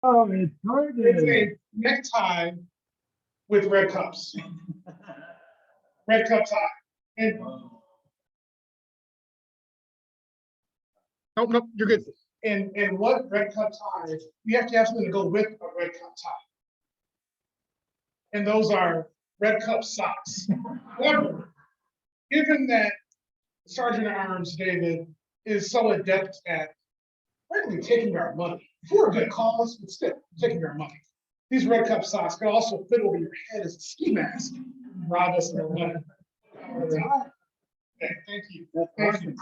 Oh, it's It's a necktie with red cups. Red cup tie. And nope, you're good. And what red cup tie? You have to have something to go with a red cup tie. And those are red cup socks. However, given that Sergeant at Arms David is so adept at frankly taking our money for a good cause, but still taking our money. These red cup socks can also fit over your head as a ski mask. Rob us in our money. Okay, thank you. Thank you.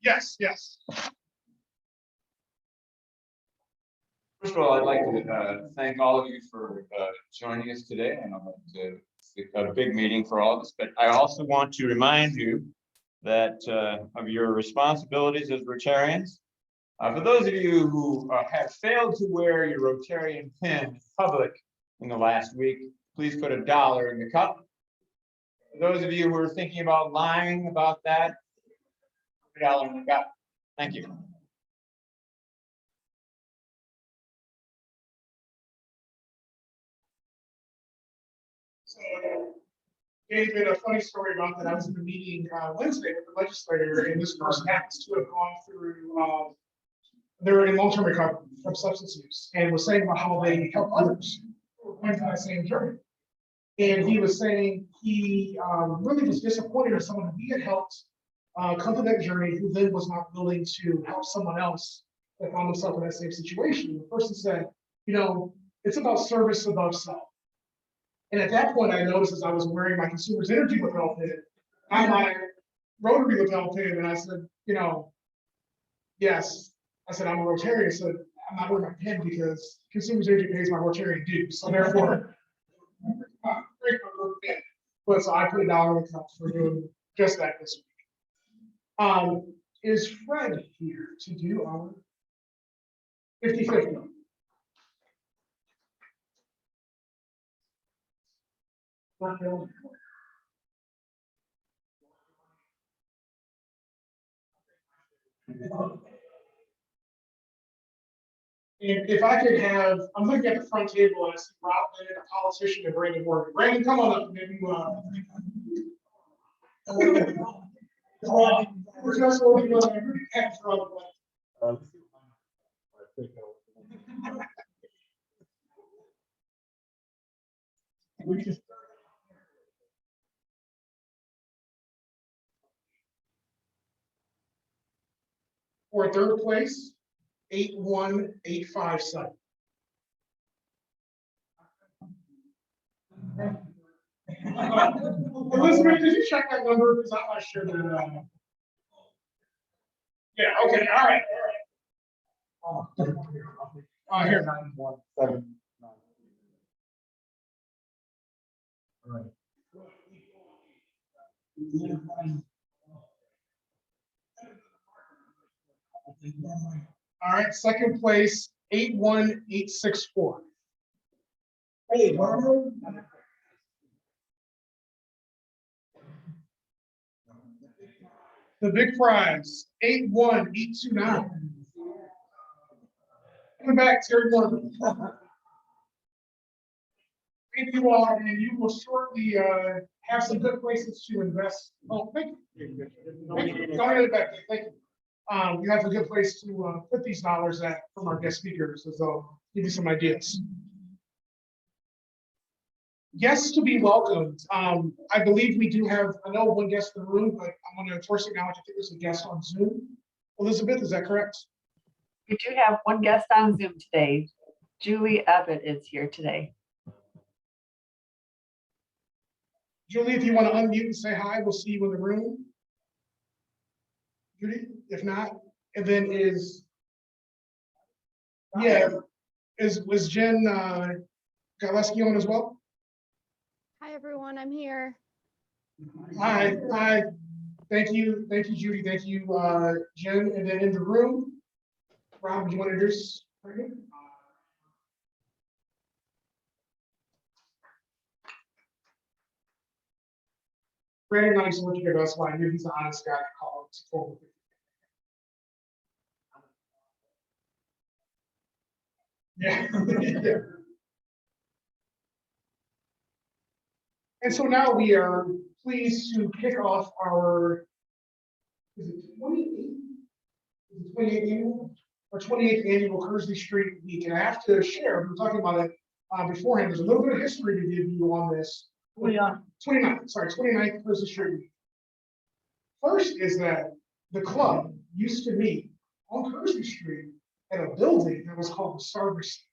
Yes, yes. First of all, I'd like to thank all of you for joining us today. And I'd like to, it's a big meeting for all of us, but I also want to remind you that of your responsibilities as Rotarians. For those of you who have failed to wear your Rotarian pin in public in the last week, please put $1 in the cup. For those of you who are thinking about lying about that, put $1 in the cup. Thank you. So, David, a funny story about that. I was in a meeting Wednesday with the legislator, and this person happens to have gone through, they're in long-term recovery from substance use, and was saying about how they help others who are going through that same journey. And he was saying he really was disappointed in someone he had helped come through that journey, who then was not willing to help someone else that found himself in that same situation. The person said, you know, it's about service above self. And at that point, I noticed as I was wearing my Consumers Energy lapel pin, on my Rotary lapel pin, and I said, you know, yes, I said, I'm a Rotarian. I said, I'm not wearing my pin because Consumers Energy pays my Rotarian dues. So therefore, but so I put $1 in the cup for doing just that this week. Is Fred here to do our 50-50? And if I could have, I'm looking at the front table and I see Rob Bennett, a politician, and Brandon Morgan. Brandon, come on up. Maybe we're just holding we just for third place, 81857. Elizabeth, did you check that number? Because I'm not sure that. Yeah. Okay. All right. All right. Here. 917. All right. All right, second place, 81864. Hey, The big prize, 81829. Come back, Terry Morgan. Thank you all, and you will shortly have some good places to invest. Oh, thank you. Thank you. Go ahead, Becky. Thank you. You have a good place to put these dollars at from our guest speakers, as they'll give you some ideas. Guests to be welcomed. I believe we do have, I know one guest in the room, but I'm going to enforce it now. I think there's a guest on Zoom. Elizabeth, is that correct? We do have one guest on Zoom today. Julie Abbott is here today. Julie, if you want to unmute and say hi, we'll see you in the room. Judy, if not, and then was Jen Galeski on as well? Hi everyone, I'm here. Hi. Thank you, Judy. Thank you, Jen. And then in the room, Rob, do you want to introduce? Brandon and I used to work together, that's why I knew he's an honest guy to call him. Yeah. And so now we are pleased to kick off our, is it 28th? Is it 28th annual? Our 28th annual Kearsley Street Week, and I have to share, we were talking about it beforehand, there's a little bit of history to give you on this. 29th Kearsley Street Week. First is that the club used to meet on Kearsley Street at a building that was called the Service.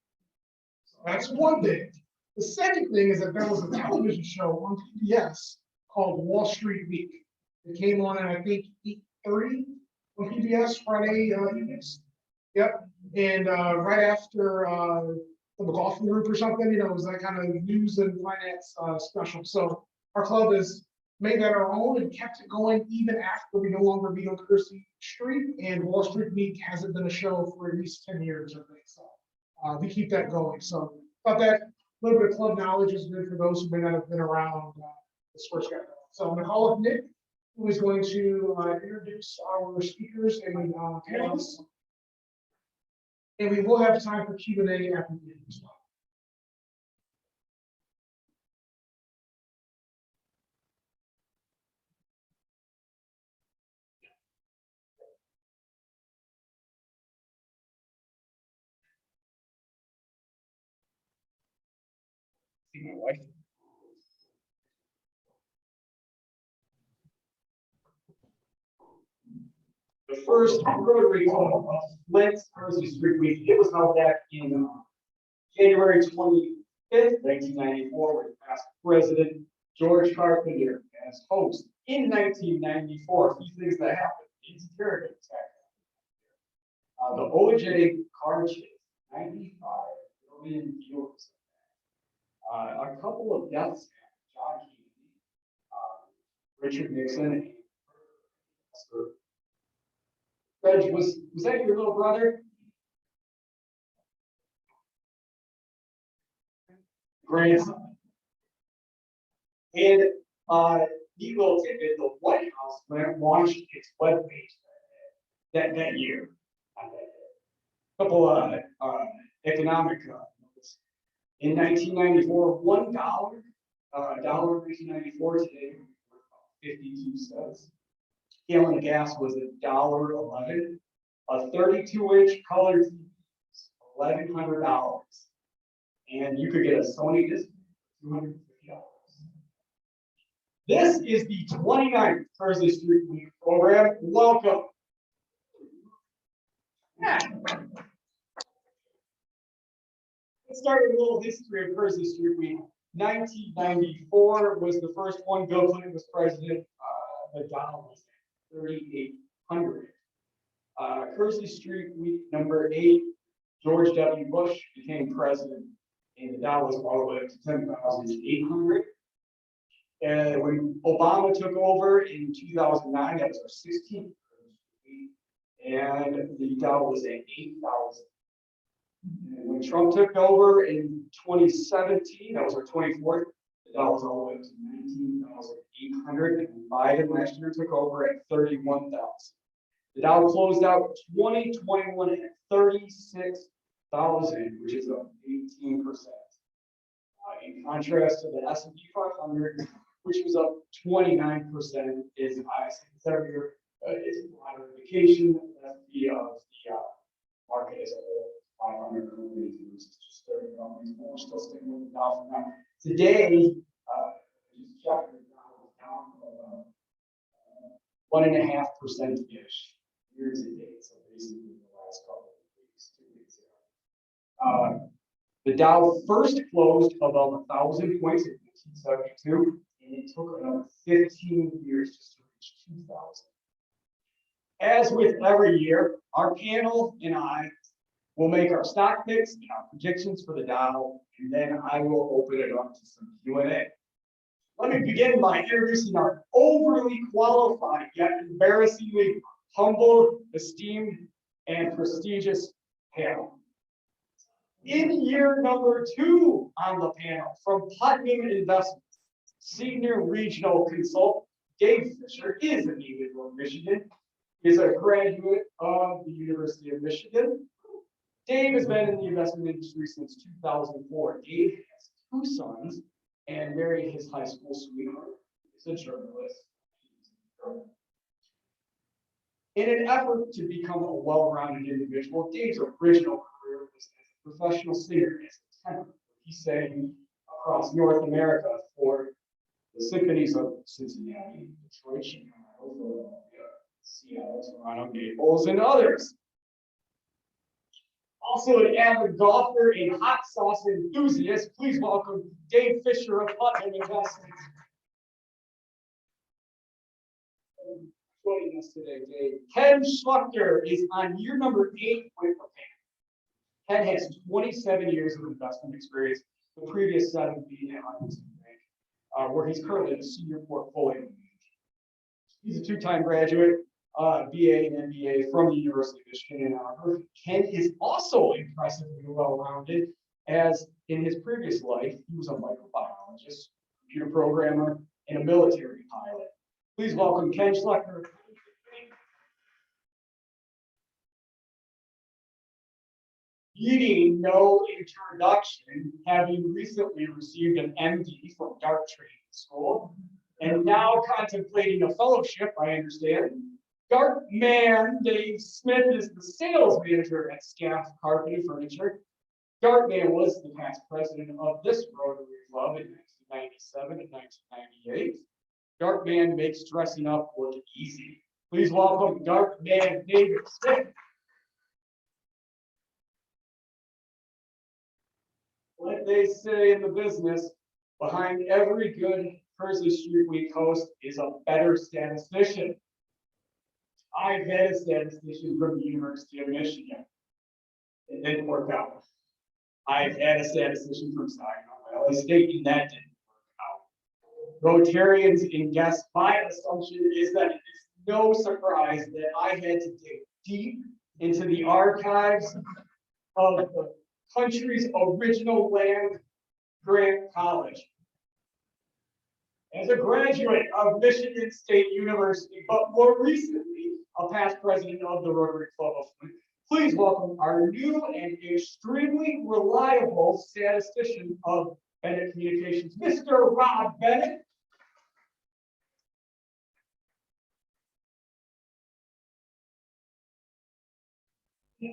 So that's one thing. The second thing is that there was a television show on PBS called Wall Street Week. It came on at, I think, 8:30 on PBS Friday evenings. Yep. And right after the McLaughlin Group or something, you know, it was that kind of news and finance special. So our club has made that our own and kept it going even after we no longer meet on Kearsley Street. And Wall Street Week hasn't been a show for at least 10 years, I think. So we keep that going. So thought that a little bit of club knowledge is good for those who may not have been around this first guy. So I'm going to call up Nick, who is going to introduce our speakers and panelists. And we will have time for Q&A after the end as well. See my wife. The first Rotary Club of Flint Kearsley Street Week, it was held back in January 25th, 1994, with past President George Carpenter as host. In 1994, a few things that happened. It's terror attack. The OJ car chase, 95 million viewers. A couple of deaths, John Kennedy, Richard Nixon, and Reg, was that your little brother? Grandson. And neat little tidbit, the White House launched its webpage that year. A couple of economic notes. In 1994, $1, $1 in 1994 today, 52 cents. Gallon of gas was $1.11. A 32-inch color TV, $1,100, and you could get a Sony disc, $250. This is the 29th Kearsley Street Week program. Welcome. Let's start with a little history of Kearsley Street Week. 1994 was the first one. Bill Clinton was president. The dollar was 3,800. Kearsley Street Week number 8, George W. Bush became president, and the Dow was all the way up to 10,800. And when Obama took over in 2009, that was our 16th week, and the Dow was at 8,000. And when Trump took over in 2017, that was our 24th, the Dow was all the way up to 19,800, and Biden last year took over at 31,000. The Dow closed out 2021 at 36,000, which is up 18%. In contrast to the S&P 500, which was up 29%, is highest every year. It's a lot of indication that the market is at 500 companies versus just 30 companies. We're still sticking with the Dow for now. Today, just checked it down 1.5%-ish year to date. So basically the last couple of weeks, 2 weeks ago. The Dow first closed above 1,000 points in 1972, and it took another 15 years just to reach 2,000. As with every year, our panel and I will make our stock picks and our predictions for the Dow, and then I will open it up to some Q&A. Let me begin by introducing our overly qualified yet embarrassingly humble, esteemed, and prestigious panel. In year number 2 on the panel, from Putnam Investments, Senior Regional Consultant, Dave Fisher is a native of Michigan. He's a graduate of the University of Michigan. Dave has been in the investment industry since 2004. Dave has two sons and married his high school sweetheart. He's a journalist. In an effort to become a well-rounded individual, Dave's original career was as a professional singer as a tenor. He sang across North America for the symphonies of Cincinnati, Detroit, Chicago, Philadelphia, Seattle, Toronto, Naples, and others. Also an avid golfer and hot sauce enthusiast, please welcome Dave Fisher of Putnam Investments. Joining us today, Dave. Ken Schluchter is on year number 8 with the Ken has 27 years of investment experience, the previous 7 being at Huntington Bank, where he's currently the senior portfolio manager. He's a 2-time graduate, BA and MBA from the University of Michigan in Ann Arbor. Ken is also impressively well-rounded, as in his previous life, he was a microbiologist, computer programmer, and a military pilot. Please welcome Ken Schluchter. Needing no introduction, having recently received an MD from Dart Training School, and now contemplating a fellowship, I understand. Dart man Dave Smith is the sales manager at Scaff Carpet and Furniture. Dart man was the past president of this Rotary Club in 1997 and 1998. Dart man makes dressing up look easy. Please welcome Dart man David Smith. What they say in the business, behind every good Kearsley Street Week host is a better statistician. I've had a statistician from the University of Michigan. It didn't work out. I've had a statistician from Saginaw Valley State, and that didn't work out. Rotarians and guests, my assumption is that it is no surprise that I had to dig deep into the archives of the country's original land grant college. As a graduate of Michigan State University, but more recently, a past president of the Rotary Club of Flint, please welcome our new and extremely reliable statistician of Bennett Communications, Mr. Rob Bennett.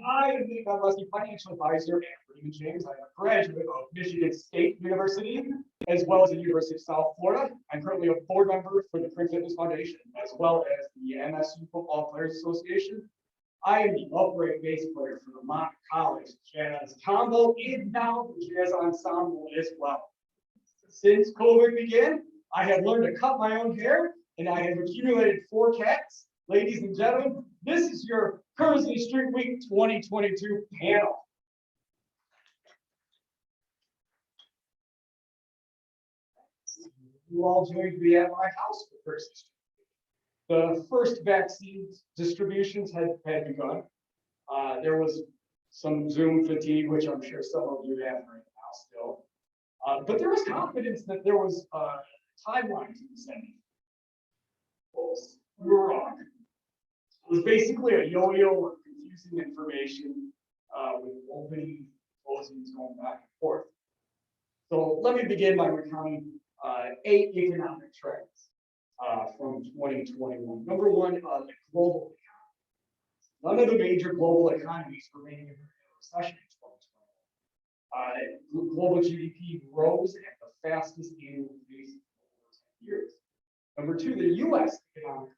I am the Lusty Financial Advisor at Raymond James. I'm a graduate of Michigan State University, as well as the University of South Florida. I'm currently a board member for the Print Fitness Foundation, as well as the MSU Football Players Association. I am the upright bass player for the Mock College Jazz Combo, and now the Jazz Ensemble as well. Since COVID began, I have learned to cut my own hair, and I have accumulated 4 cats. Ladies and gentlemen, this is your Kearsley Street Week 2022 panel. You all joined me at my house for Kearsley Street. The first vaccine distributions had begun. There was some Zoom fatigue, which I'm sure some of you have right now still. But there was confidence that there was a timeline to the sending. We were wrong. It was basically a yo-yo of confusing information with opening, closings going back and forth. So let me begin by recounting 8 economic trends from 2021. Number 1, the global economy. None of the major global economies remain in a recession in 2021. Global GDP rose at the fastest annual pace in over 10 years. Number 2, the U.S. economic recovery.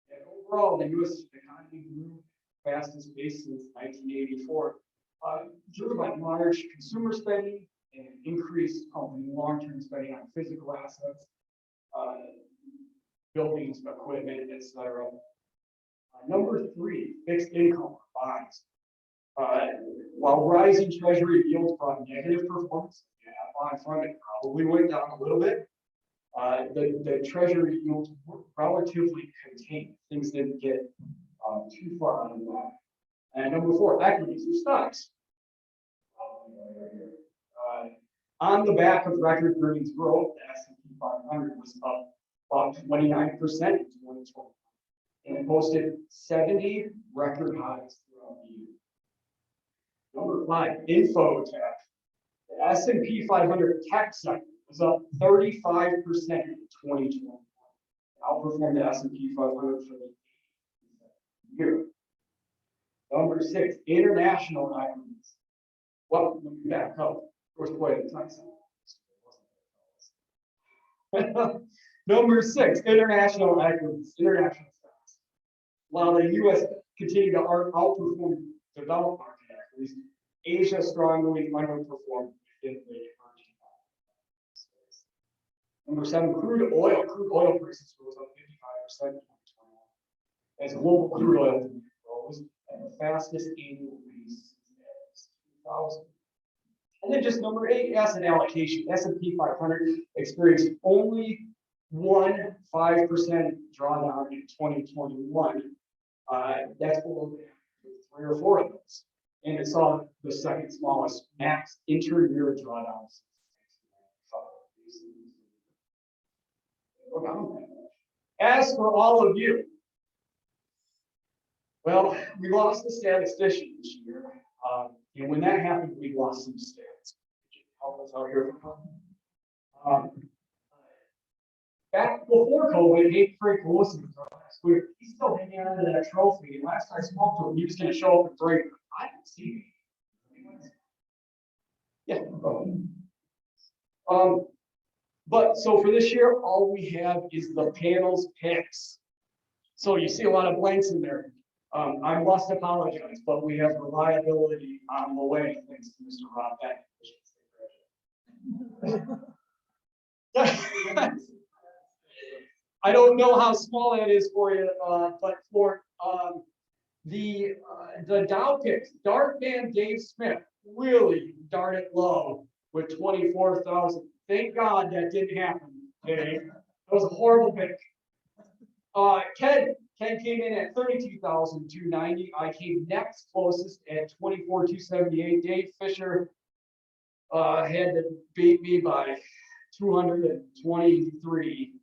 And overall, the U.S. economy grew fastest pace since 1984, driven by large consumer spending and increased long-term spending on physical assets, buildings, equipment, etc. Number 3, fixed income bonds. While rising treasury yields brought negative performance, bond funding probably went down a little bit. The treasury yields were relatively contained. Things didn't get too far out of that. And number 4, equities or stocks. On the back of record earnings growth, the S&P 500 was up about 29% in 2020. And posted 70 record highs throughout the year. Number 5, Infotech. The S&P 500 tech sector was up 35% in 2020. Outperformed the S&P 500 for the year. Number 6, international equities. Well, let me back up. First quite a time. Number 6, international equities, international stocks. While the U.S. continued to outperform developed market equities, Asia strongly underperformed in the emerging markets. Number 7, crude oil. Crude oil prices rose up 55% in 2021 as global crude oil demand rose at the fastest annual pace since 2000. And then just number 8, asset allocation. S&P 500 experienced only one 5% drawdown in 2021. That's below 3 or 4 of those. And it saw the second smallest max inter-year drawdowns. As for all of you, well, we lost the statistician this year. And when that happened, we lost some stats. Help us out here. Back before COVID, Frank Wilson was our last week. He's still hanging on to that trophy. And last I spoke to him, he was going to show up and break it. I didn't see him. Yeah. But so for this year, all we have is the panel's picks. So you see a lot of blanks in there. I must apologize, but we have reliability on the way, thanks to Mr. Rob Beck. I don't know how small that is for you, but for the Dow picks, Dart man Dave Smith really darted low with 24,000. Thank God that didn't happen today. That was a horrible pick. Ken came in at 32,290. I came next closest at 24,278. Dave Fisher had to beat me by 223.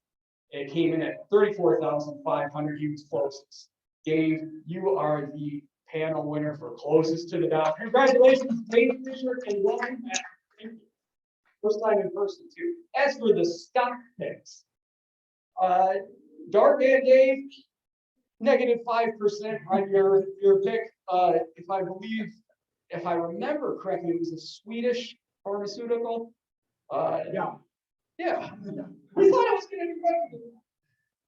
It came in at 34,500. He was closest. Dave, you are the panel winner for closest to the dot. Congratulations, Dave Fisher, and welcome back. Thank you. First time in person too. As for the stock picks, Dark Man Dave, -5% on your pick. If I remember correctly, it was a Swedish pharmaceutical. Yeah. We thought it was going to be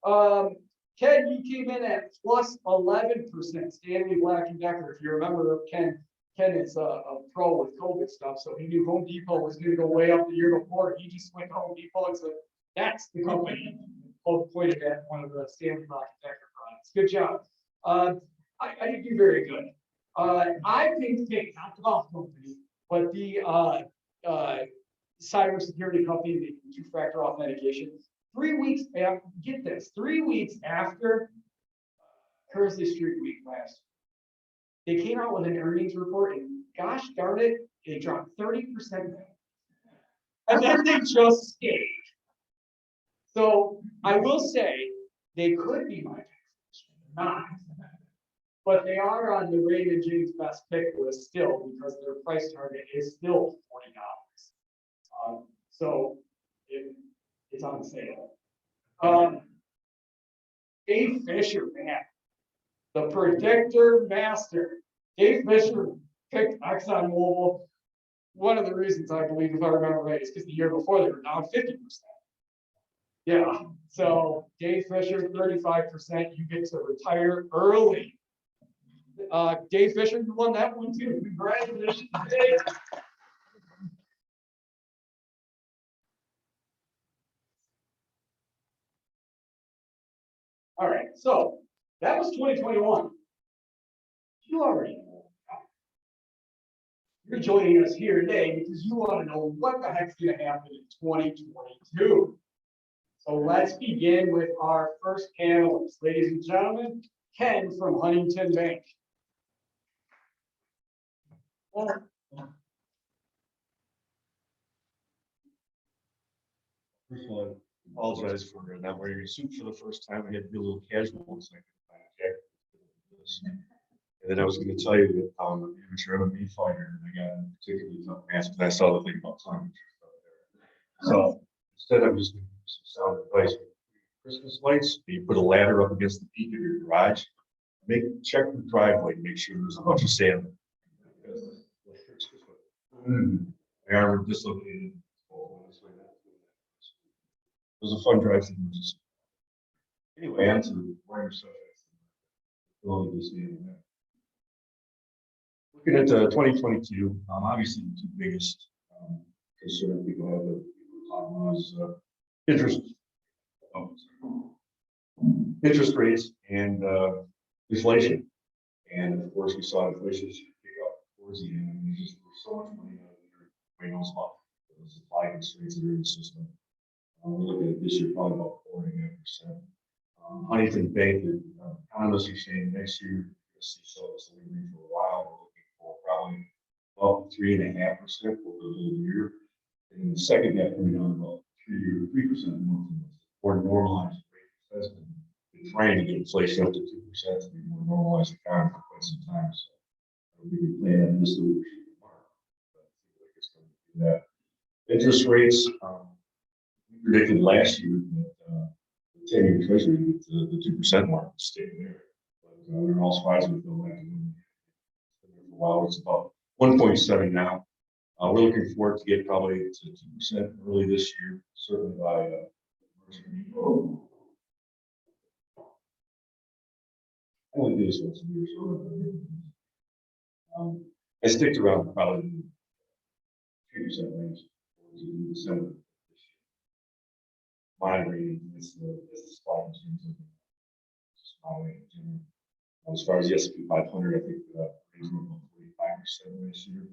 better. Ken, you came in at +11%. Stanley Black and Decker. If you remember, Ken is a pro with COVID stuff, so he knew Home Depot was going to go way up the year before. He just went to Home Depot and said, "That's the company." Pointed at one of the Stanley Black and Decker products. Good job. I didn't do very good. I picked not the golf company, but the cybersecurity company, the two-factor authentication. 3 weeks after, get this, 3 weeks after Currency Street Week last year, they came out with an earnings report, and gosh darn it, they dropped 30%. And then they just stayed. So I will say they could be my not, but they are on the Raymond James best pick list still because their price target is still $40. So it's on sale. Dave Fisher, man, the predictor master. Dave Fisher picked ExxonMobil. One of the reasons I believe, if I remember right, is because the year before they were down 50%. Yeah, so Dave Fisher, 35%. You get to retire early. Dave Fisher, you won that one too. Congratulations, Dave. All right, so that was 2021. You already know. You're joining us here today because you want to know what the heck's going to happen in 2022. So let's begin with our first panelist. Ladies and gentlemen, Ken from Huntington Bank. First of all, apologize for not wearing a suit for the first time. I had to be a little casual. So I could find a jacket. And then I was going to tell you that I'm an amateur MMA fighter, and I got a particularly tough match, but I saw the thing about time. So instead, I'm just going to give some sound advice. Christmas lights, you put a ladder up against the peak of your garage. Check the driveway, make sure there's a bunch of sand. My arm was dislocated. It was a fun drive to do. Anyway, on to wire subjects. Looking at 2022, obviously the two biggest concern people have was interest rates and inflation. And of course, we saw inflation pick up towards the end. And there's so much money out there, we know about the supply constraints that are in the system. We're looking at this year probably about 4.5%. Huntington Bank, the economists are saying next year, we'll see it's lingering for a while. We're looking for probably about 3.5% for the whole year. And in the second half, coming down about 3% month or normalized rate. That's been trying to get inflation up to 2% to be more normalized economy for quite some time. So we can plan on this solution. That interest rates, we predicted last year that the 10-year treasury, the 2% mark, would stay there. But we're all surprised with the for a while. It's about 1.7 now. We're looking forward to get probably to 2% early this year, certainly by I only do this once a year, so I sticked around probably 3% range in December. My rating is the spot in terms of my rating. As far as the S&P 500, I think rates were about 45% this year.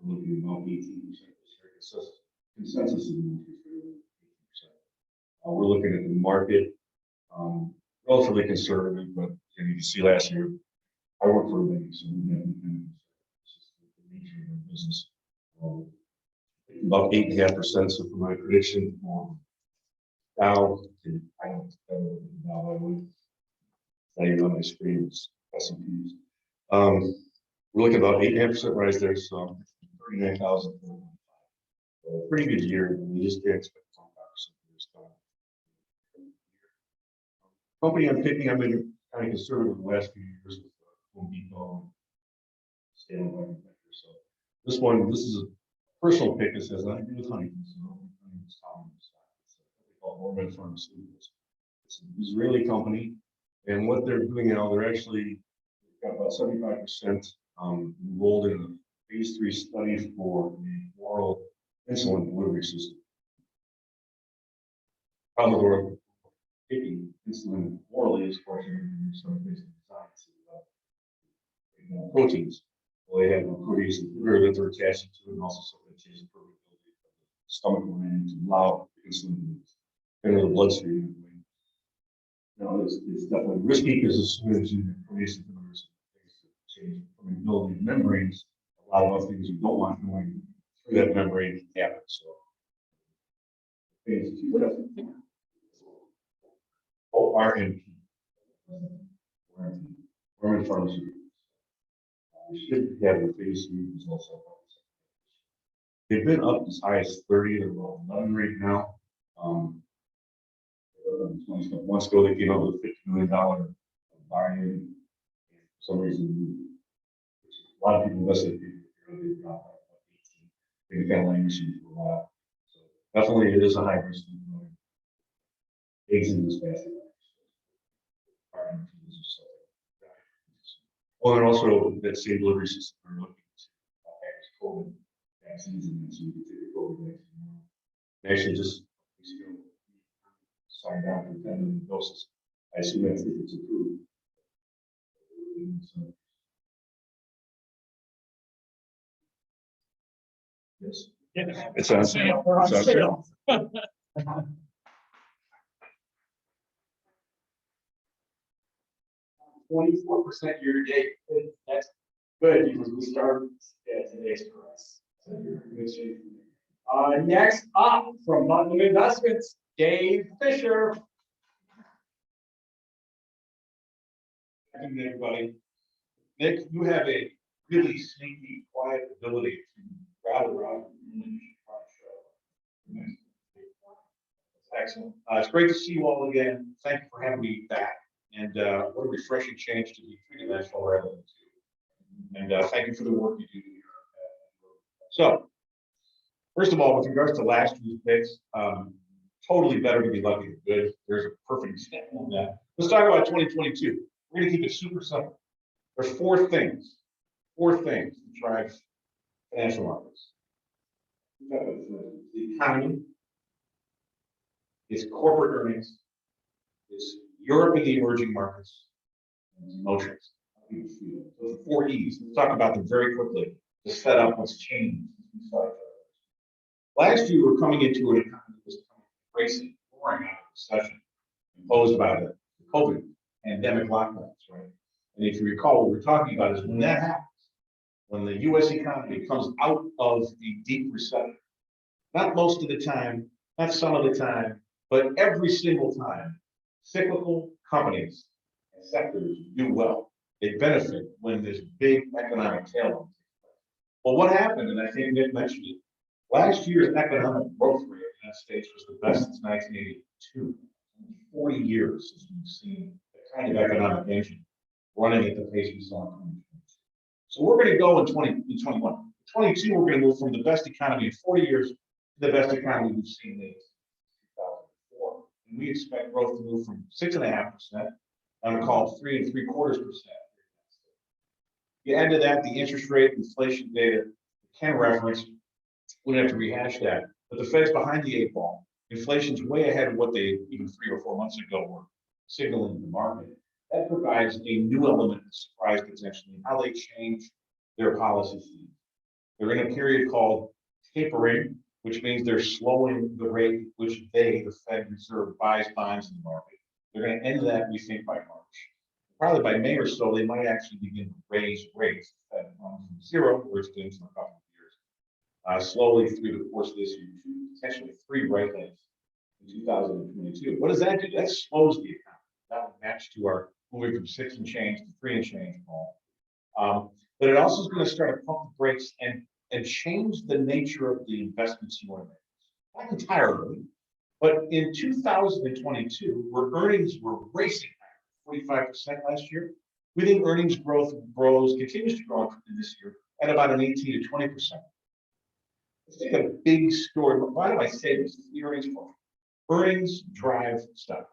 We're looking at about 18% this year. Consensus is 18%. We're looking at the market, relatively conservative, but you can see last year, I worked for a bank, so we have the nature of our business. About 8.5%. So for my prediction for Dow, I don't know Dow, I would say on my screen, it's S&Ps. We're looking at about 8.5% rise there, so 39,000. Pretty good year. You just can't expect 25% for this time. Company I'm picking, I've been kind of conservative the last few years with Home Depot, Stanley Black & Decker. So this is a personal pick. This has nothing to do with Huntington. So it's called Orman Pharmaceuticals. It's an Israeli company, and what they're doing now, they're actually got about 75% enrolled in a phase 3 study for the oral insulin delivery system. Probably we're taking insulin orally is fortunately some basic science proteins. Well, they have a protease inhibitor that they're attaching to, and also something that changes the permeability of the stomach lining to allow insulin to enter the bloodstream. Now, it's definitely risky because as soon as you have protease inhibitors, things change permeability of membranes. A lot of other things you don't want going through that membrane happen. So, ORNP. Orman Pharmaceuticals. We should have the phase 3 results. They've been up as high as 30, they're about 11 right now. Months ago, they came out with a $50 million buy-in. For some reason, a lot of people invested in it. They've got language for a while. So definitely, it is a high risk. Eggs in this basket. Well, and also that same delivery system are looking to package COVID vaccines in it, so you can take a COVID vaccine. They actually just signed down for 10 million doses. I assume that's if it's approved. So, yes. Yeah, It's on sale. We're on It's on sale. 24% year to date. That's good because we started at today's price. So you're in good shape. Next up from Putnam Investments, Dave Fisher. Good evening, everybody. Nick, you have a really sneaky, quiet ability to rattle around. Excellent. It's great to see you all again. Thank you for having me back. And what a refreshing change to be three-dimensional rather than two. And thank you for the work you do here. So, first of all, with regards to last year's picks, totally better to be lucky than good. There's a perfect example of that. Let's talk about 2022. We're going to keep it super simple. There's four things that drive financial markets. The economy, it's corporate earnings, it's Europe and the emerging markets, and it's emotions. Those are four E's. Let's talk about them very quickly to set up what's changed. Last year, we were coming into an economy that was racing, roaring out of recession imposed by the COVID pandemic lockdowns, right? And if you recall, what we're talking about is when that happens, when the US economy comes out of a deep recession, not most of the time, not some of the time, but every single time, cyclical companies and sectors do well. They benefit when there's big economic tailwinds. Well, what happened, and I think Nick mentioned it, last year's economic growth rate in the United States was the best since 1982. 40 years since we've seen the kind of economic engine running at the pace we saw in 2020. So we're going to go in 2021. 22, we're going to move from the best economy in 40 years to the best economy we've seen in 2004. And we expect growth to move from 6.5%, I'm going to call it 3.75%. You add to that the interest rate inflation data, Ken reference, we don't have to rehash that, but the Fed's behind the eight ball. Inflation's way ahead of what they even 3 or 4 months ago were signaling in the market. That provides a new element of surprise potentially in how they change their policies. They're in a period called tapering, which means they're slowing the rate which they, the Fed Reserve, buys bonds in the market. They're going to end that, we think, by March. Probably by May or so, they might actually begin to raise rates. Fed funds from zero, where it's been for a couple of years, slowly through the course of this year, potentially 3 rate hikes in 2022. What does that do? That slows the economy. That will match to our moving from 6 and change to 3 and change. But it also is going to start to pump the brakes and change the nature of the investments you want to make. Not entirely, but in 2022, where earnings were racing 45% last year, we think earnings growth continues to grow in this year at about an 18 to 20%. Let's take a big story. Why do I say this? It's the earnings growth. Earnings drive stock.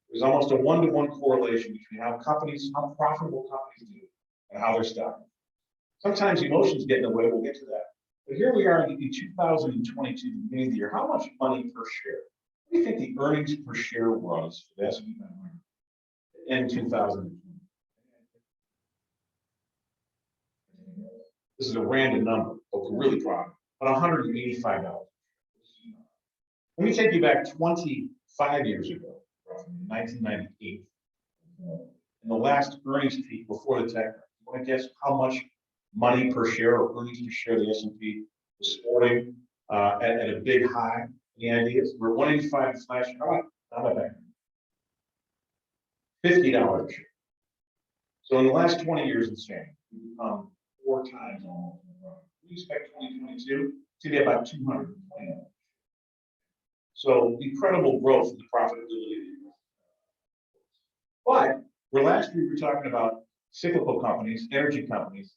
There's almost a 1-to-1 correlation between how profitable companies do and how they're stock. Sometimes emotions get in the way. We'll get to that. But here we are in 2022, the beginning of the year. How much money per share? What do you think the earnings per share was for the S&P 500 in 2020? This is a random number, but we're really proud. But $185. Let me take you back 25 years ago, roughly 1998. In the last earnings peak before the tech, you want to guess how much money per share or earnings per share the S&P was sporting at a big high? The idea is we're 185 last year. How about that? $50 a share. So in the last 20 years, it's changed. We've become 4 times almost. We expect 2022 to be about $220. So incredible growth in the profitability. But where last year we were talking about cyclical companies, energy companies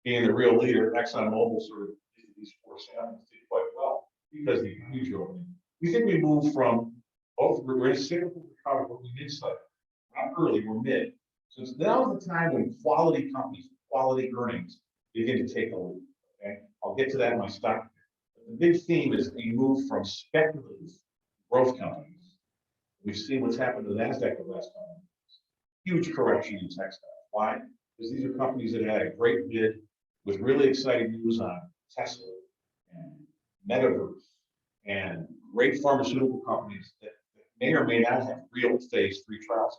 being the real leader, ExxonMobil sort of did these 4 segments did quite well because of the huge opening. We think we moved from both, we're in a cyclical recovery, but we're mid-cycle. Not early, we're mid. So it's now the time when quality companies, quality earnings begin to take a lead. Okay, I'll get to that in my stock. But the big theme is a move from speculative growth companies. We've seen what's happened to the NASDAQ the last couple of years. Huge correction in textiles. Why? Because these are companies that had a great bid with really exciting news on Tesla and Metaverse and great pharmaceutical companies that may or may not have real phase 3 trials.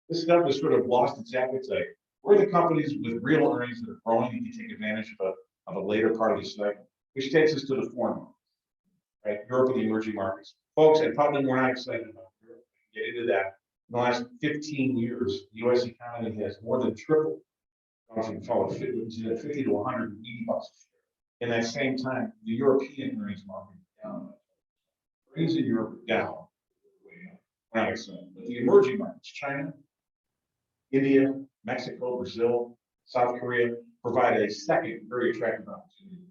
This stuff has sort of lost its appetite. We're the companies with real earnings that are growing and can take advantage of a later part of the cycle, which takes us to the foreign markets. right? Europe and the emerging markets. Folks, at Putnam, we're not excited about Europe. Get into that. In the last 15 years, the US economy has more than tripled. From 50 to 180 bucks a share. In that same time, the European earnings market is down. Earnings in Europe are down. We're not excited. But the emerging markets, China, India, Mexico, Brazil, South Korea, provide a second very attractive opportunity.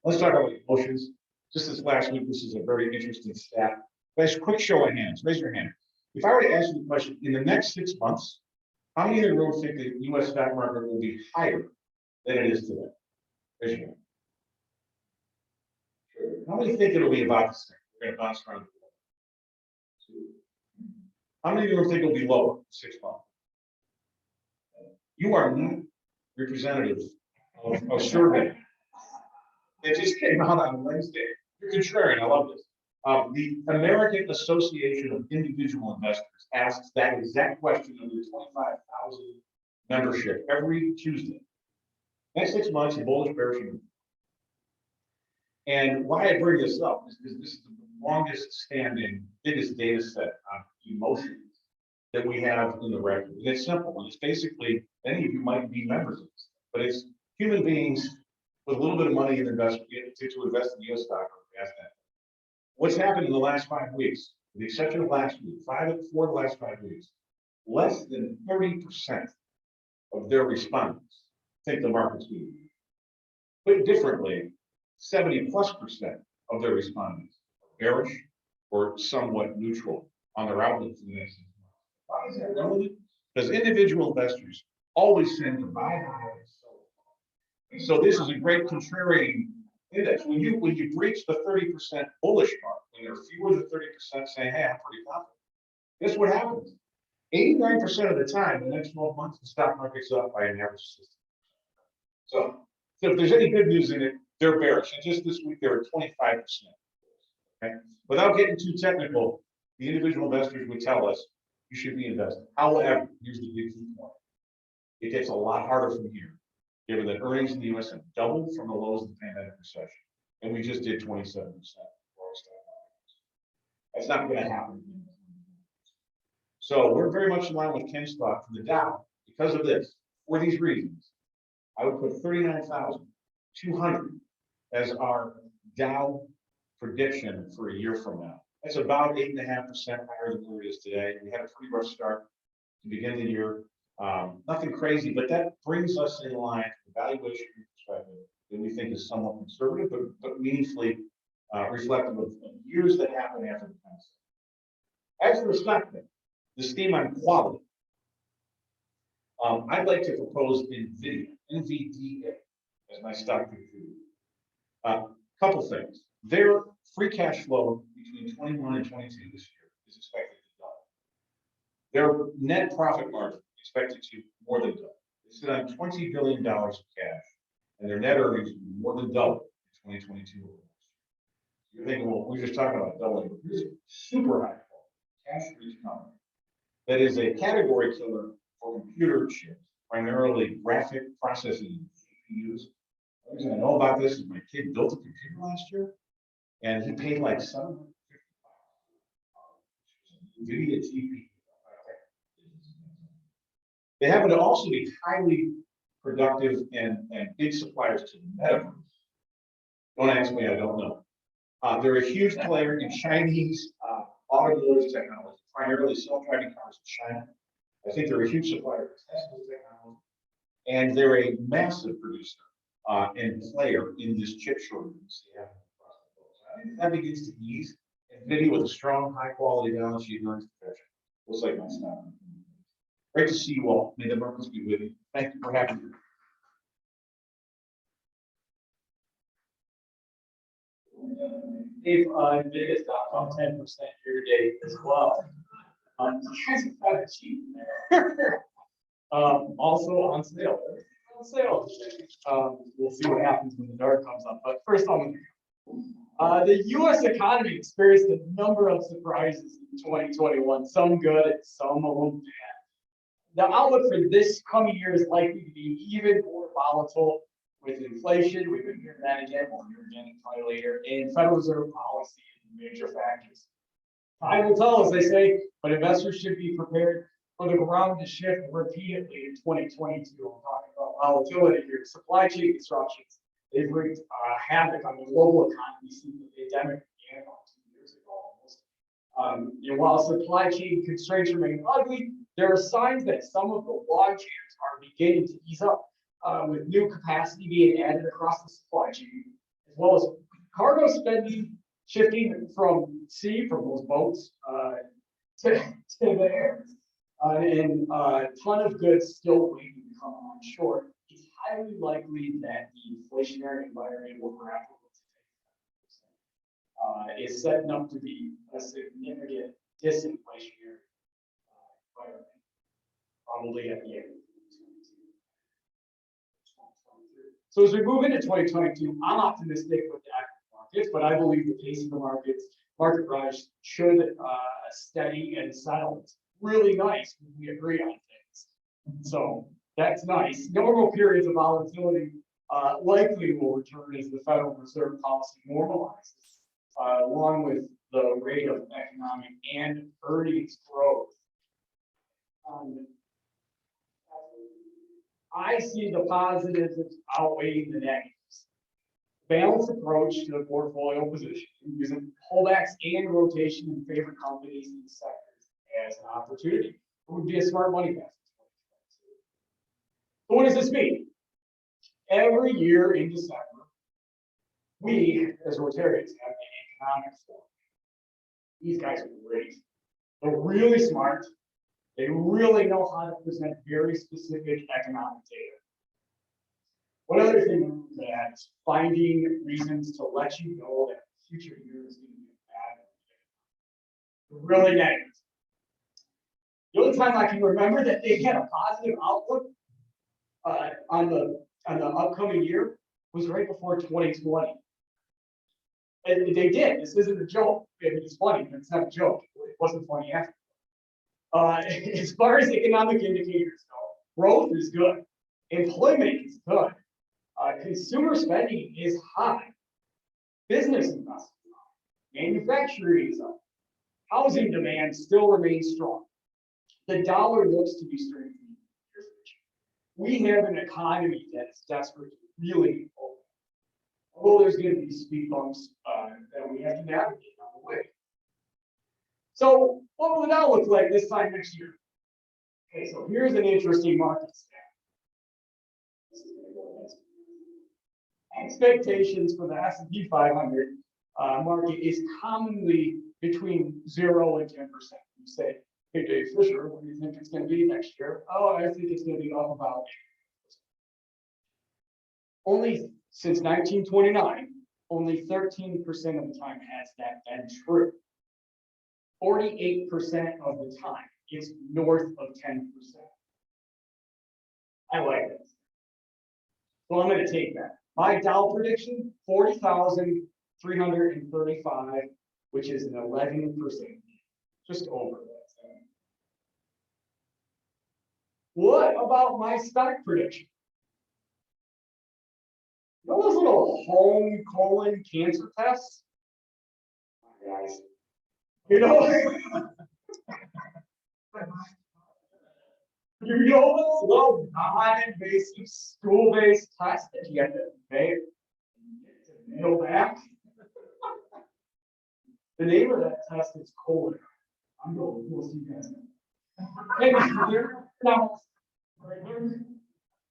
Let's talk about emotions. Just this last week, this is a very interesting stat. Guys, quick show of hands. Raise your hand. If I were to ask you the question, in the next 6 months, how many in the room think the US stock market will be higher than it is today? Raise your hand. Sure. How many think it'll be about the same? We're going to bounce around. How many of you think it'll be lower in 6 months? You are not representatives of a survey that just came out on Wednesday. You're contrarian. I love this. The American Association of Individual Investors asks that exact question of their 25,000 membership every Tuesday. Next 6 months, you bullish, bearish. And why I bring this up is because this is the longest standing, biggest data set on emotions that we have in the record. And it's simple. It's basically, any of you might be members of this, but it's human beings with a little bit of money in investment to invest in the US stock market. What's happened in the last 5 weeks, with the exception of last week, 4 of the last 5 weeks, less than 30% of their respondents think the market's moving. Put differently, 70+% of their respondents are bearish or somewhat neutral on their outlook for the next 6 months. Why is that relevant? Because individual investors always tend to buy high and sell low. So this is a great contrarian index. When you breach the 30% bullish mark, when there are fewer than 30% saying, hey, I'm pretty confident, guess what happens? 89% of the time, in the next 12 months, the stock market's up by an average of 60%. So if there's any good news in it, they're bearish. And just this week, they were 25%. Okay? Without getting too technical, the individual investors would tell us you should be investing. However, here's the big key point. It gets a lot harder from here, given that earnings in the US have doubled from the lows of the pandemic recession. And we just did 27% for our stock market. That's not going to happen. So we're very much in line with Ken's thought for the Dow because of this. For these reasons, I would put 39,200 as our Dow prediction for a year from now. That's about 8.5% higher than where it is today. We had a pretty rough start to begin the year. Nothing crazy, but that brings us in line from a valuation perspective that we think is somewhat conservative, but meaningfully reflective of years that happen after the past. As for the stock pick, this theme on quality, I'd like to propose NVDA, as my stock pick. Couple things. Their free cash flow between 21 and 22 this year is expected to double. Their net profit margin is expected to more than double. They sit on $20 billion of cash, and their net earnings will more than double in 2022. You're thinking, well, we're just talking about doubling, but here's a super high quality cash-rich company that is a category killer for computer chips, primarily graphic processing GPUs. The reason I know about this is my kid built a computer last year, and he paid like $750. NVIDIA GPU. They happen to also be highly productive and big suppliers to the metaverse. Don't ask me, I don't know. They're a huge player in Chinese automotive technology, primarily self-driving cars in China. I think they're a huge supplier of Tesla's technology, and they're a massive producer and player in this chip shortage. I think that begins to ease. NVIDIA with a strong, high-quality balance sheet and earnings protection. Looks like my stock. Great to see you all. May the markets be with you. Thank you for having me. Dave, NVIDIA stock on 10% year to date as well. You guys have got it cheap there. Also on sale. On sale. We'll see what happens when the dart comes up. But first on the U.S. economy experienced a number of surprises in 2021. Some good, some a little bad. The outlook for this coming year is likely to be even more volatile, with inflation, we've been hearing that again, we'll hear again probably later, and Federal Reserve policy is major factors. Time will tell, as they say, but investors should be prepared for the ground to shift repeatedly in 2022. I'm talking about volatility here, supply chain disruptions. They've wreaked havoc on the global economy since the pandemic began about 2 years ago almost. And while supply chain constraints remain ugly, there are signs that some of the log jams are beginning to ease up, with new capacity being added across the supply chain, as well as cargo spending shifting from sea, from those boats, to the air. And a ton of goods still waiting to come on shore. It's highly likely that the inflationary environment will grapple with is setting up to be a significant disinflationary environment, probably at the end of 2022. So as we move into 2022, I'm optimistic with the active markets, but I believe the pace of the market rise should steady and settle. It's really nice when we agree on things. So that's nice. Normal periods of volatility likely will return as the Federal Reserve policy normalizes, along with the rate of economic and earnings growth. I see the positives outweighing the negatives. Balanced approach to the portfolio position, using pullbacks and rotation in favorite companies and sectors as an opportunity. It would be a smart money investment. So what does this mean? Every year in December, we as Rotarians have an economic forum. These guys are great. They're really smart. They really know how to present very specific economic data. One other thing is that finding reasons to let you know that the future year is going to be bad. Really negative. The only time I can remember that they had a positive outlook on the upcoming year was right before 2020. And they did. This isn't a joke. It's funny, but it's not a joke. It wasn't funny after. As far as economic indicators go, growth is good. Employment is good. Consumer spending is high. Business investment is high. Manufacturing is up. Housing demand still remains strong. The dollar looks to be strengthening. We have an economy that is desperate to really open. Although there's going to be speed bumps that we have to navigate on the way. So what will it now look like this time next year? Okay, so here's an interesting market stat. Expectations for the S&P 500 market is commonly between 0 and 10%. You say, hey, Dave Fisher, what do you think it's going to be next year? Oh, I think it's going to be up about 8%. Only since 1929, only 13% of the time has that been true. 48% of the time, it's north of 10%. I like this. So I'm going to take that. My Dow prediction, 40,335, which is an 11%, just over that. What about my stock prediction? You know those little home colon cancer tests? Guys, you know, you know those little non-invasive stool-based tests that you have to mail back? The name of that test is colon. I'm going, we'll see you guys.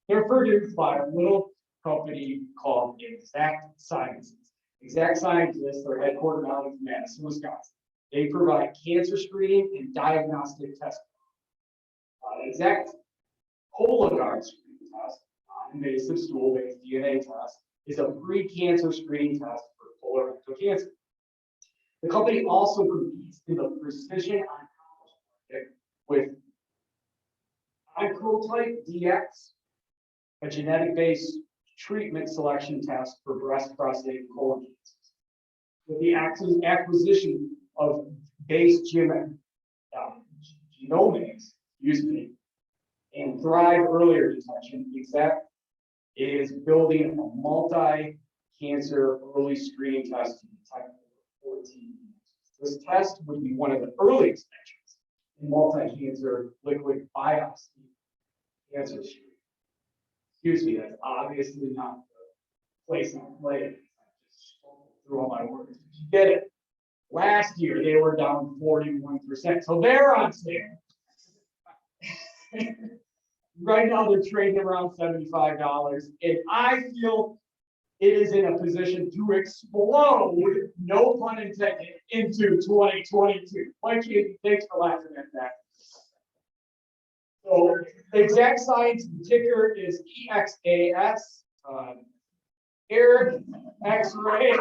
They're produced by a little company called Exact Sciences. Exact Sciences are headquartered out of Madison, Wisconsin. They provide cancer screening and diagnostic testing. Exact Cologuard screening test, non-invasive stool-based DNA test, is a pre-cancer screening test for colorectal cancer. The company also competes in the precision oncology market with Oncotype DX, a genetic-based treatment selection test for breast, prostate, and colon cancers. With the acquisition of base genomics, and Thrive earlier detection, Exact is building a multi-cancer early screening test to detect 14. This test would be one of the earliest measures in multi-cancer liquid biopsy cancer screening. Excuse me, that's obviously not the place I'm playing. I just stumbled through all my words. You get it? Last year, they were down 41%. So they're on sale. Right now, they're trading around $75. And I feel it is in a position to explode, no pun intended, into 2022. Mikey, thanks for laughing at that. So the exact science ticker is EXAS. Eric X-ray.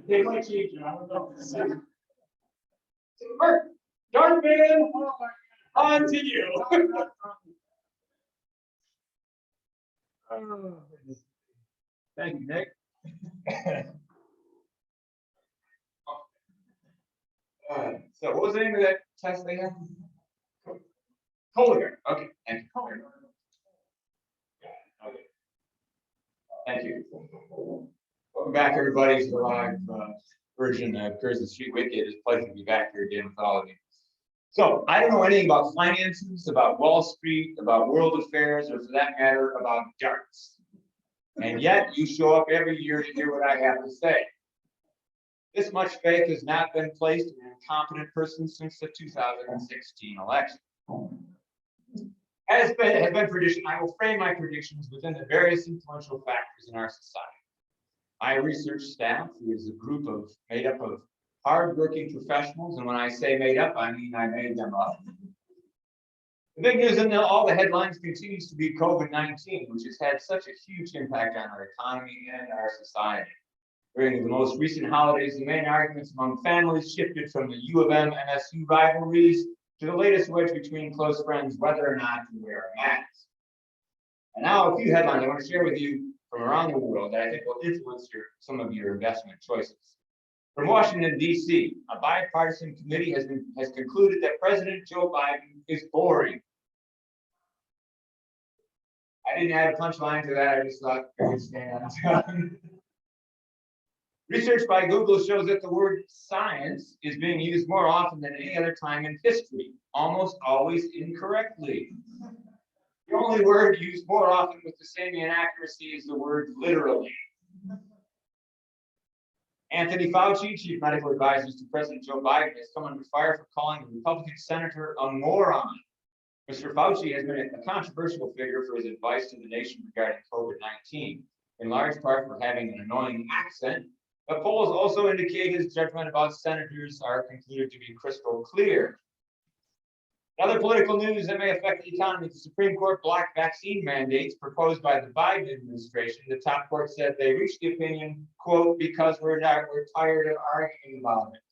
They might change it. I don't know. Dark man, on to you. Thank you, Nick. So what was the name of that test they had? Collier. Okay, thank you. Okay. Thank you. Welcome back, everybody, to the live version of Curzon Street Wicked. It's a pleasure to be back here again with all of you. So I don't know anything about finances, about Wall Street, about world affairs, or for that matter, about darts. And yet you show up every year to hear what I have to say. This much faith has not been placed in an incompetent person since the 2016 election. As has been tradition, I will frame my predictions within the various influential factors in our society. My research staff is a group made up of hardworking professionals, and when I say made up, I mean I made them up. The big news in all the headlines continues to be COVID-19, which has had such a huge impact on our economy and our society. During the most recent holidays, the main arguments among families shifted from the U of M MSU rivalries to the latest wedge between close friends, whether or not to wear a mask. And now a few headlines I want to share with you from around the world that I think will influence some of your investment choices. From Washington, D.C., a bipartisan committee has concluded that President Joe Biden is boring. I didn't add a punchline to that. I just thought I would stand on. Research by Google shows that the word science is being used more often than any other time in history, almost always incorrectly. The only word used more often with the same inaccuracy is the word literally. Anthony Fauci, chief medical advisor to President Joe Biden, has come under fire for calling a Republican senator a moron. Mr. Fauci has been a controversial figure for his advice to the nation regarding COVID-19, in large part for having an annoying accent. But polls also indicate his judgment about senators are concluded to be crystal clear. In other political news that may affect the economy, the Supreme Court blocked vaccine mandates proposed by the Biden administration. The top court said they reached the opinion, quote, because we're tired of arguing about it.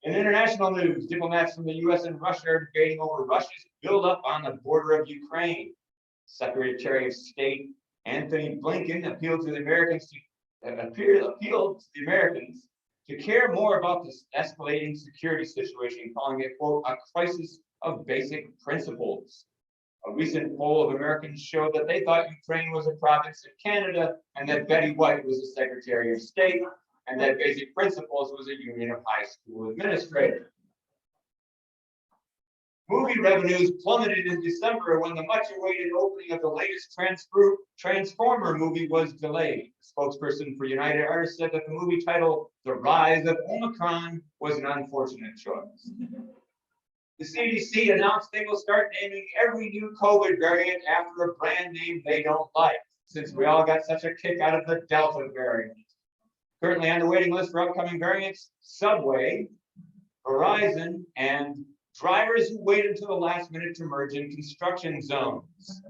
In international news, diplomats from the US and Russia are debating over Russia's buildup on the border of Ukraine. Secretary of State Anthony Blinken appealed to the Americans to care more about this escalating security situation, calling it, quote, a crisis of basic principles. A recent poll of Americans showed that they thought Ukraine was a province of Canada and that Betty White was the Secretary of State and that Basic Principles was a union of high school administrators. Movie revenues plummeted in December when the much-awaited opening of the latest Transformer movie was delayed. The spokesperson for United Artists said that the movie title, The Rise of Omicron, was an unfortunate choice. The CDC announced they will start naming every new COVID variant after a brand name they don't like, since we all got such a kick out of the Delta variant. Currently on the waiting list for upcoming variants, Subway, Verizon, and drivers who wait until the last minute to merge in construction zones.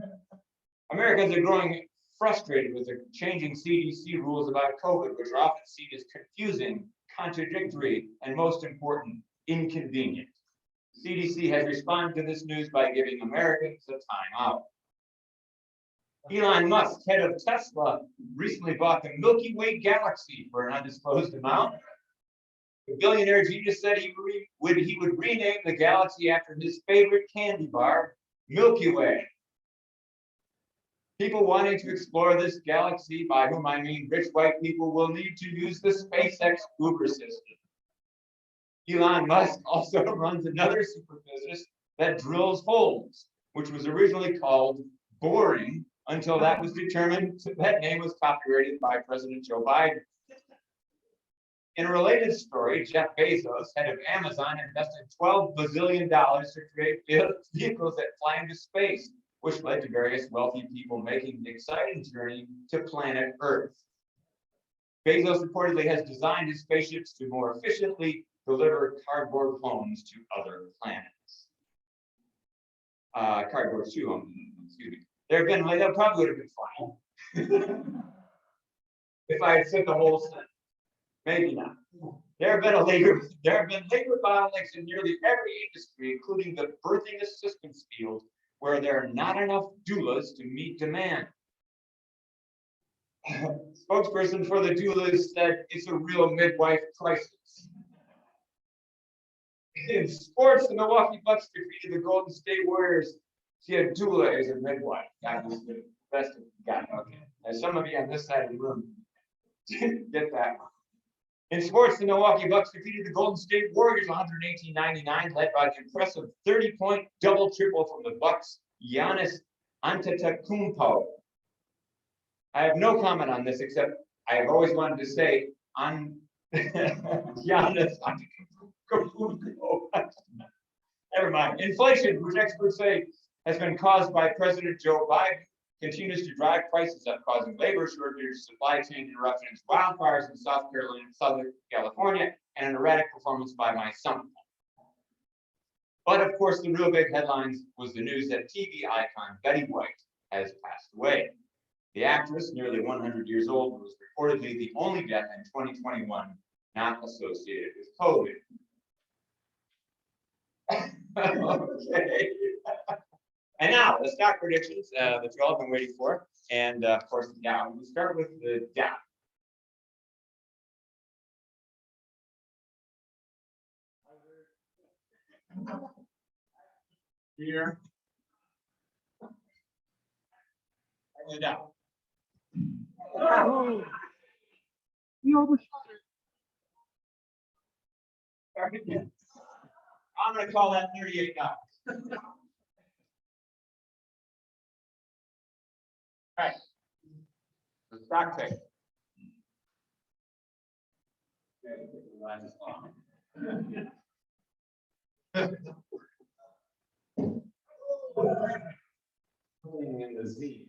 Americans are growing frustrated with the changing CDC rules about COVID, which are often seen as confusing, contradictory, and most important, inconvenient. CDC has responded to this news by giving Americans a timeout. Elon Musk, head of Tesla, recently bought the Milky Way galaxy for an undisclosed amount. The billionaire genius said he would rename the galaxy after his favorite candy bar, Milky Way. People wanting to explore this galaxy, by whom I mean rich white people, will need to use the SpaceX Uber system. Elon Musk also runs another super business that drills holes, which was originally called Boring, until that was determined that name was copyrighted by President Joe Biden. In a related story, Jeff Bezos, head of Amazon, invested $12 bazillion to create vehicles that fly into space, which led to various wealthy people making the exciting journey to planet Earth. Bezos reportedly has designed his spaceships to more efficiently deliver cardboard homes to other planets. Cardboard to them, excuse me. There have been, that probably would have been fine. If I had said the whole sentence. Maybe not. There have been labor bottlenecks in nearly every industry, including the birthing assistance field, where there are not enough doulas to meet demand. Spokesperson for the doulas said it's a real midwife crisis. In sports, the Milwaukee Bucks defeated the Golden State Warriors. She had doula as a midwife. That was the best of got. Okay. As some of you on this side of the room get that one. In sports, the Milwaukee Bucks defeated the Golden State Warriors 118-99, led by the impressive 30-point double-triple from the Bucks, Giannis Antetokounmpo. I have no comment on this, except I have always wanted to say on Giannis Antetokounmpo. Never mind. Inflation, which experts say has been caused by President Joe Biden, continues to drive prices up, causing labor shortages, supply chain interruptions, wildfires in South Carolina, Southern California, and an erratic performance by my son. But of course, the real big headlines was the news that TV icon Betty White has passed away. The actress, nearly 100 years old, was reportedly the only death in 2021 not associated with COVID. Okay. And now the stock predictions that you all have been waiting for, and of course the Dow. We start with the Dow. Here. And the Dow. You overshot it. I'm going to call that $38. All right. The stock pick. In the Z.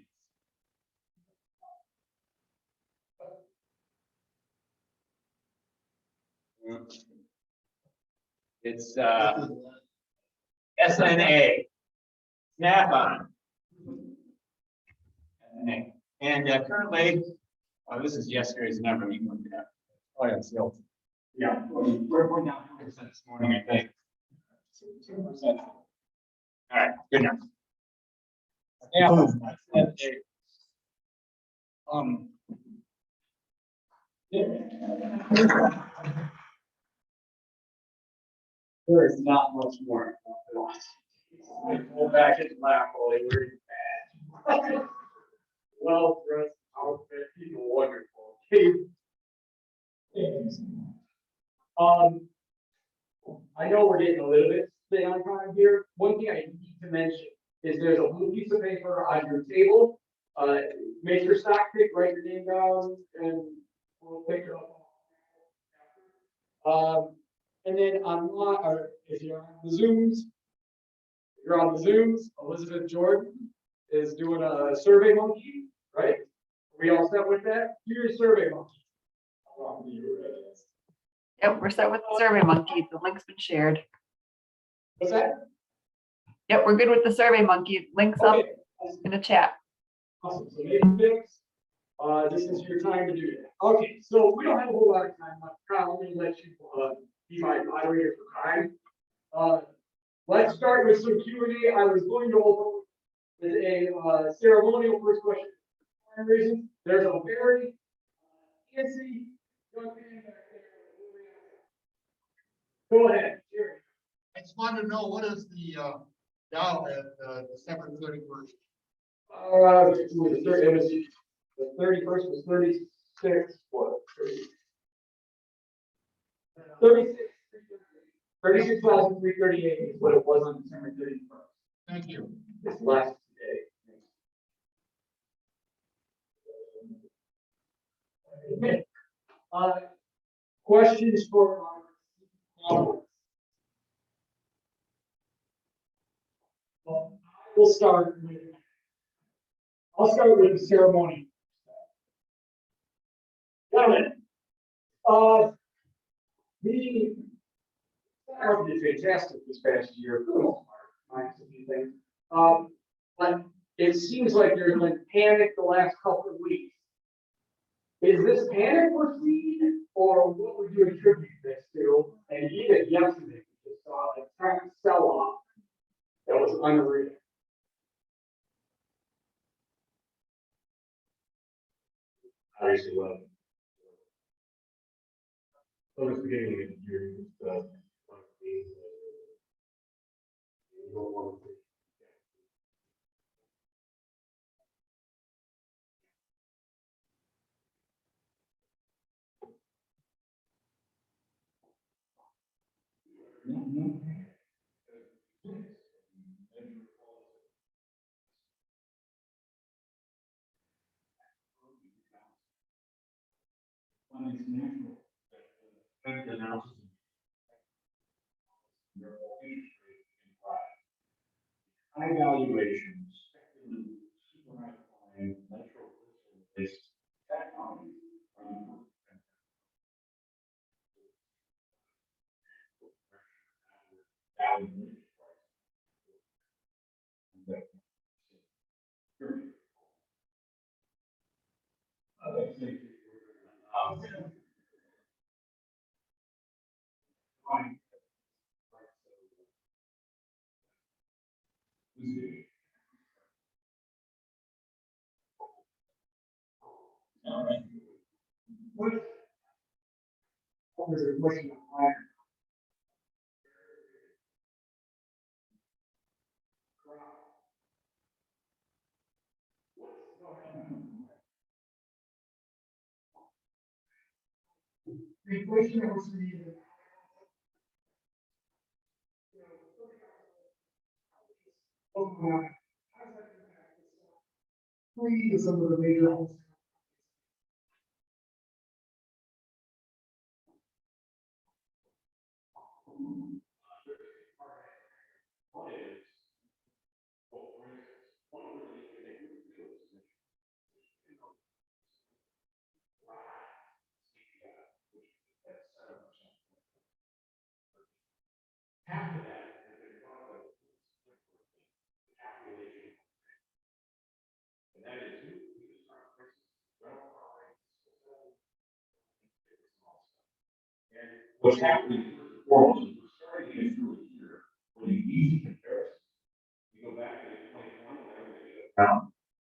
It's SNA, Snap-on. And currently, this is yesterday's number. You can look it up. Oh, yeah, it's still. Yeah, we're going down 2% this morning, I think. 2%. All right, good enough. Yeah, there is not much more. Pull back into my hole, we're bad. Well dressed outfit, he's wonderful. I know we're getting a little bit late on time here. One thing I need to mention is there's a blue piece of paper on your table. Make your stock pick, write your name down, and we'll pick it up. And then if you're on the Zooms, Elizabeth Jordan is doing a Survey Monkey, right? Are we all set with that? Here's Survey Monkey. Yep, we're set with the Survey Monkey. The link's been shared. What's that? Yep, we're good with the Survey Monkey. Links up in the chat. Awesome. So make picks. This is your time to do that. Okay, so we don't have a whole lot of time left. Kyle, I'm gonna let you be my moderator for time. Let's start with some Q&A. I was going to open with a ceremonial first question. For reason, there's a very fancy young man back Go ahead, Jerry. I just wanted to know, what is the, Dow at, December 31st? It was the 31st was 36, what? 36. 36,338 is what it was on December 31st. Thank you. This last day. Okay. Questions for our well, we'll start with, I'll start with the ceremony. Gentlemen, the I've been fantastic this past year for the most part. Nice, a few things. But it seems like there's been panic the last couple of weeks. Is this panic we're seeing, or what would you attribute this to? And even yesterday, we just saw a track sell-off that was unreal. Obviously, well. So it's beginning of the year, it's natural. And announces. High valuations, and natural based technology. What was the question of fire? The question that was the. Three is some of the major homes. Half of that has been brought up the calculation. And that is who is our and what's happening first and foremost is we're starting to get through a year with an easy comparison. You go back to 2020,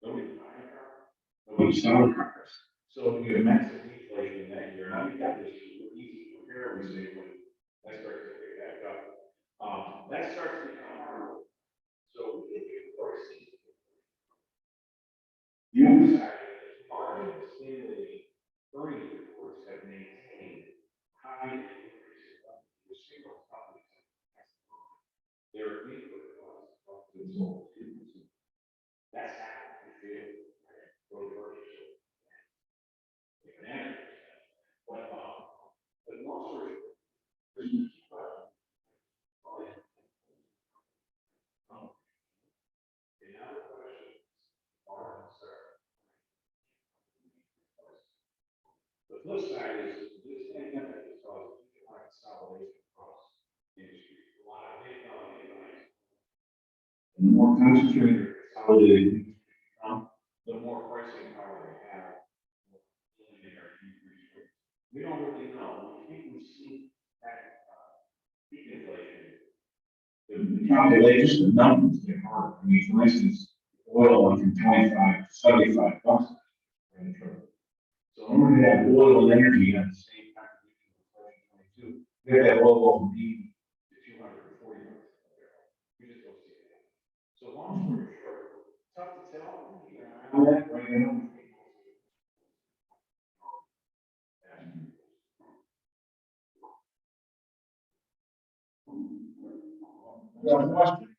nobody's buying a car, nobody's selling cars. So you have massive deflation that year. Now you've got this easy compare, we say, when that starts to pick back up. That starts to become harder. So if you foresee the other side is part of the stimulating earnings reports have maintained high increases of the single companies. Their input costs of the sold to consumers. That's happened to feel go to purchase. But long story short, you keep the flip side is this pandemic has caused consolidation across the industry. A lot of big companies. And the more concentrated, consolidated, the more pricing power they have. We don't really know. We think we see that peak inflation. The calculation, the numbers get hard. I mean, for instance, oil went from 25 to 75 bucks. So in order to have oil and energy at the same contribution of 2022, we have that oil go from 80 One question.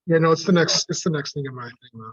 Yeah, no, it's the next thing in my thing, though.